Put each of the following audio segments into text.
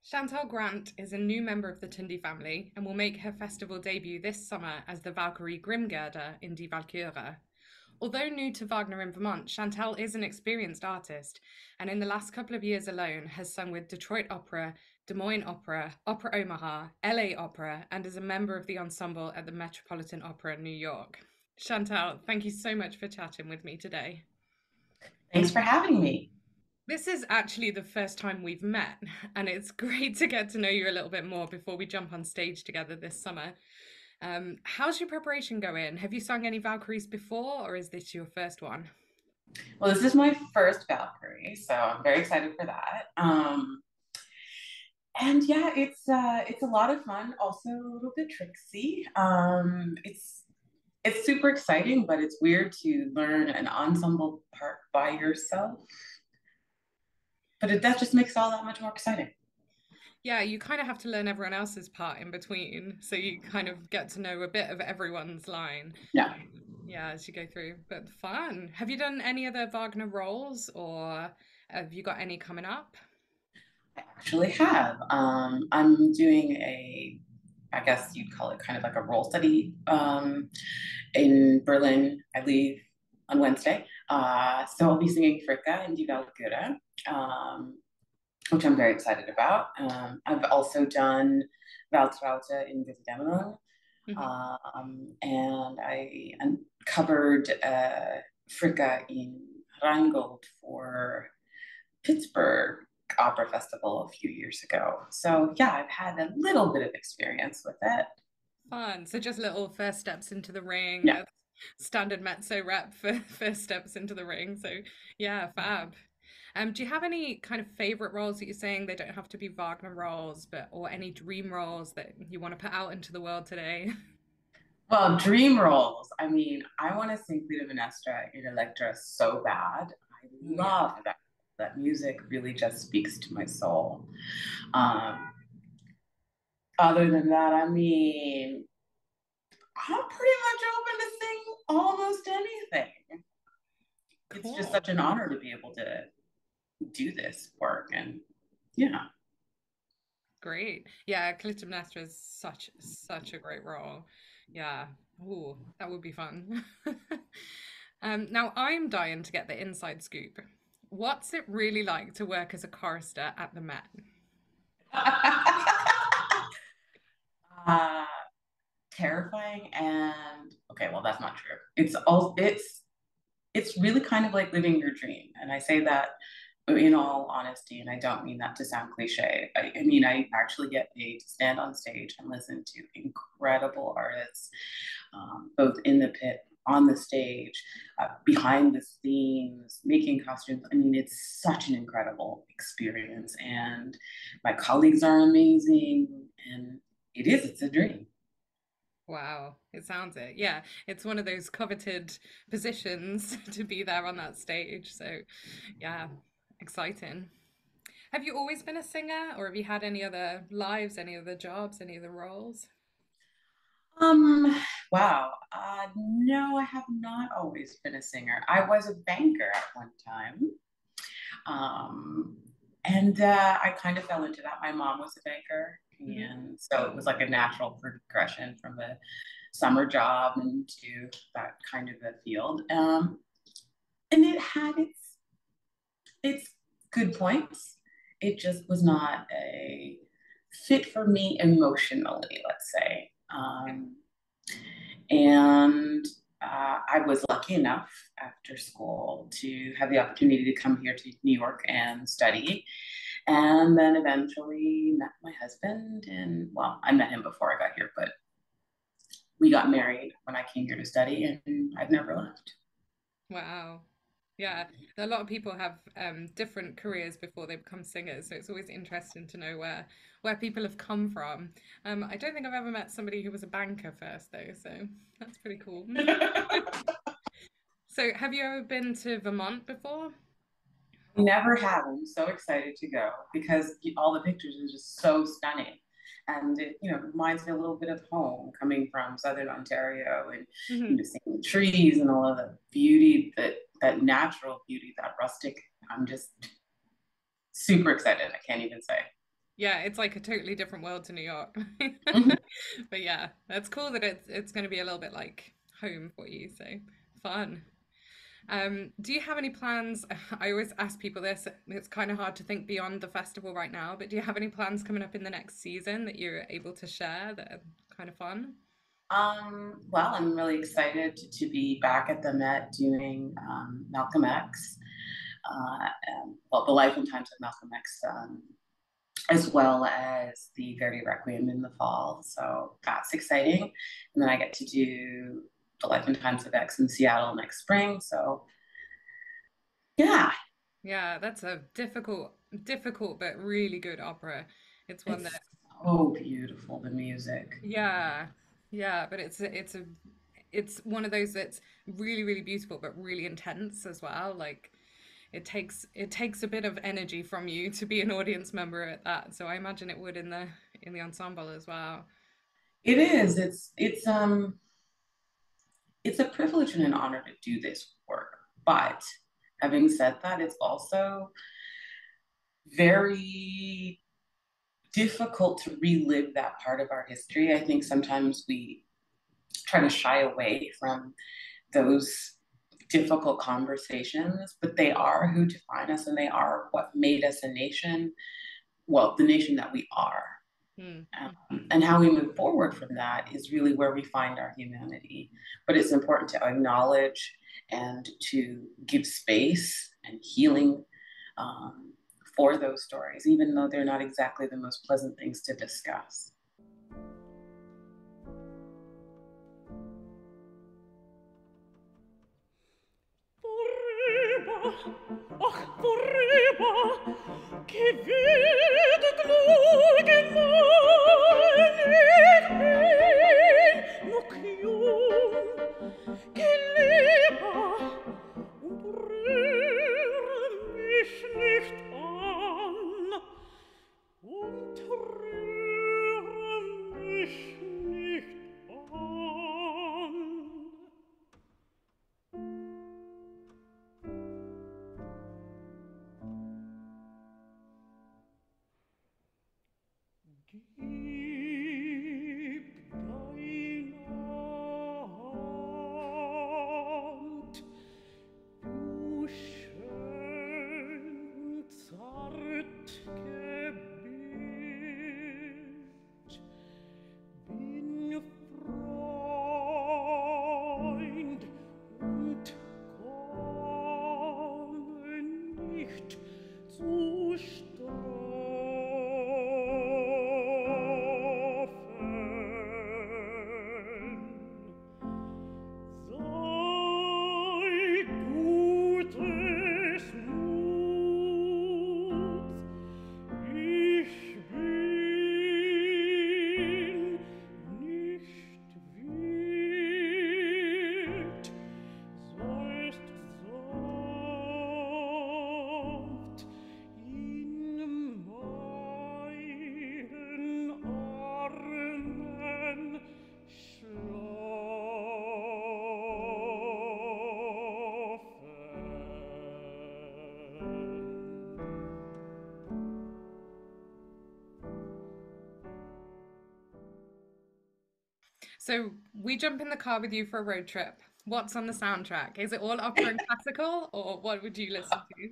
Chantelle Grant is a new member of the Tundi family and will make her festival debut this summer as the Valkyrie Grimgerde in Die Walküre. Although new to Wagner in Vermont, Chantelle is an experienced artist and in the last couple of years alone has sung with Detroit Opera, Des Moines Opera, Opera Omaha, LA Opera, and is a member of the ensemble at the Metropolitan Opera in New York. Chantelle, thank you so much for chatting with me today. Thanks for having me. This is actually the first time we've met, and it's great to get to know you a little bit more before we jump on stage together this summer. How's your preparation going? Have you sung any Valkyries before, or is this your first one? Well, this is my first Valkyrie, so I'm very excited for that. And yeah, it's a lot of fun, also a little bit tricksy. It's super exciting, but it's weird to learn an ensemble part by yourself. That just makes it all that much more exciting. Yeah, you kind of have to learn everyone else's part in between, so you kind of get to know a bit of everyone's line. Yeah, Yeah, as you go through. But fun. Have you done any other Wagner roles, or have you got any coming up? I actually have. I'm doing I guess you'd call it kind of like a role study in Berlin. I leave on Wednesday. So I'll be singing Fricka and Die Walküre, which I'm very excited about. I've also done Waldtraute in Visidemenung, Hmm. and I covered Fricka in Rheingold for Pittsburgh Opera Festival a few years ago. So yeah, I've had a little bit of experience with it. Fun. So just little first steps into the ring. Yeah. That's standard mezzo rep for first steps into the ring. So yeah, fab. Do you have any kind of favorite roles that you're saying they don't have to be Wagner roles, but or any dream roles that you want to put out into the world today? Well, dream roles. I mean, I want to sing Clytemnestra in Electra so bad. I Oh yeah. love that. That music really just speaks to my soul. Um, Other than that, I mean, I'm pretty much open to sing almost anything. It's just Cool. such an honor to be able to do this work. And yeah. Great. Yeah, Clytemnestra is such a great role. Yeah. Ooh, that would be fun. Now I'm dying to get the inside scoop. What's it really like to work as a chorister at the Met? uh, Terrifying and okay, well, that's not true. It's really kind of like living your dream. And I say that in all honesty, and I don't mean that to sound cliche. I mean, I actually get paid to stand on stage and listen to incredible artists, both in the pit, on the stage, behind the scenes, making costumes. I mean, it's such an incredible experience. And my colleagues are amazing. And it's a dream. Wow, it sounds it. Yeah, it's one of those coveted positions to be there on that stage. So, yeah, exciting. Have you always been a singer, or have you had any other lives, any other jobs, any other roles? Um, wow. No, I have not always been a singer. I was a banker at one time. Um, and I kind of fell into that. My mom was a banker. Hmm. And so it was like a natural progression from a summer job into that kind of a field. And it had its good points. It just was not a fit for me emotionally, let's say. And I was lucky enough after school to have the opportunity to come here to New York and study. And then eventually met my husband. And well, I met him before I got here, but we got married when I came here to study, and I've never left. Wow. Yeah, a lot of people have different careers before they become singers, so it's always interesting to know where people have come from. I don't think I've ever met somebody who was a banker first, though, so that's pretty cool. So, have you ever been to Vermont before? Never have. I'm so excited to go because all the pictures are just so stunning. And it, reminds me a little bit of home coming from Southern Ontario and Hmm. seeing the trees and all of the beauty, that natural beauty, that rustic. I'm just super excited. I can't even say. Yeah, it's like a totally different world to New York. Mhm. But yeah, that's cool that it's going to be a little bit like home for you. So fun. Do you have any plans? I always ask people this. It's kind of hard to think beyond the festival right now, but do you have any plans coming up in the next season that you're able to share that are kind of fun? Well, I'm really excited to be back at the Met doing Malcolm X, well, the life and times of Malcolm X, as well as the Verdi Requiem in the fall. So that's exciting. And then I get to do the life and times of X in Seattle next spring. So yeah, Yeah, that's a difficult but really good opera. It's one it's that, so beautiful, the music. yeah, yeah, but it's one of those that's really beautiful but really intense as well. Like it takes a bit of energy from you to be an audience member at that. So I imagine it would in the ensemble as well. It is. It's a privilege and an honor to do this work. But having said that, it's also very difficult to relive that part of our history. I think sometimes we try to shy away from those difficult conversations, but they are who define us and they are what made us a nation, well, the nation that we are. Hmm. And how we move forward from that is really where we find our humanity. But it's important to acknowledge and to give space and healing um, for those stories, even though they're not exactly the most pleasant things to discuss. Vorüber, ach vorüber, gewürdet Glogen mein, ich bin noch jung, geleber, und rühre mich nicht an, und rühre mich nicht an. Gib deine Hand, du schön zart Gebild, bin Freund und komme nicht zu strafen. Sei gutes Muts, ich bin nicht wild, seist sanft in meinen Armen schlafen. So we jump in the car with you for a road trip. What's on the soundtrack? Is it all opera and classical, or what would you listen to?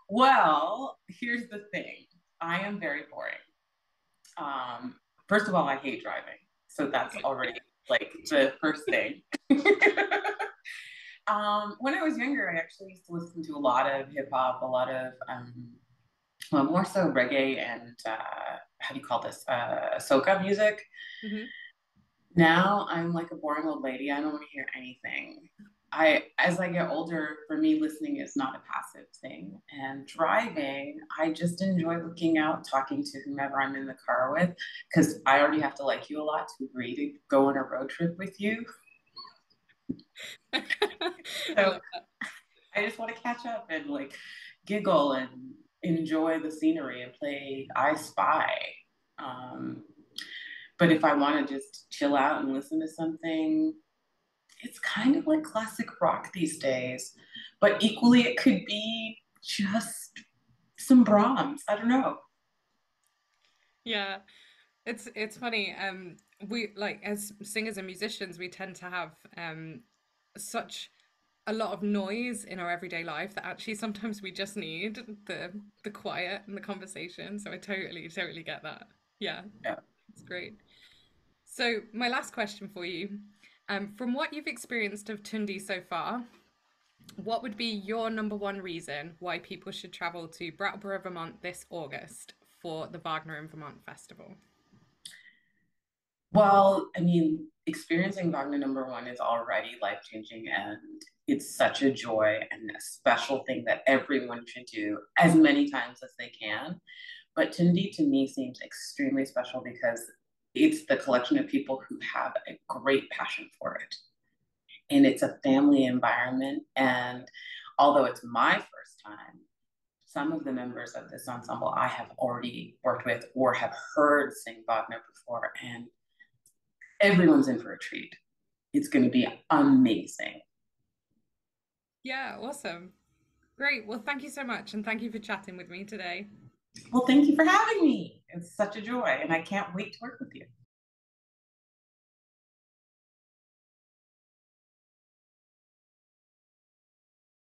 Well, here's the thing. I am very boring. First of all, I hate driving. So that's already like the first thing. When I was younger, I actually used to listen to a lot of hip hop, a lot of, well, more so reggae and, how do you call this? Soca music. Hmm. Now I'm like a boring old lady. I don't want to hear anything. As I get older, for me, listening is not a passive thing. And driving, I just enjoy looking out, talking to whomever I'm in the car with, because I already have to like you a lot to agree to go on a road trip with you. I So love that. I just want to catch up and like giggle and enjoy the scenery and play I Spy. Um, but if I want to just chill out and listen to something, it's kind of like classic rock these days, but equally it could be just some Brahms. I don't know. Yeah. It's funny. We like as singers and musicians, we tend to have such a lot of noise in our everyday life that actually sometimes we just need the quiet and the conversation. So I totally get that. Yeah, Yeah. it's great. So my last question for you, from what you've experienced of Tundi so far, what would be your number one reason why people should travel to Brattleboro, Vermont this August for the Wagner in Vermont Festival? Well, I mean, experiencing Wagner number one is already life changing, and it's such a joy and a special thing that everyone should do as many times as they can. But Tundi to me seems extremely special because it's the collection of people who have a great passion for it. And it's a family environment. And although it's my first time, some of the members of this ensemble I have already worked with or have heard sing Wagner before, and everyone's in for a treat. It's going to be amazing. Yeah, awesome. Great. Well, thank you so much, and thank you for chatting with me today. Well, thank you for having me. It's such a joy, and I can't wait to work with you.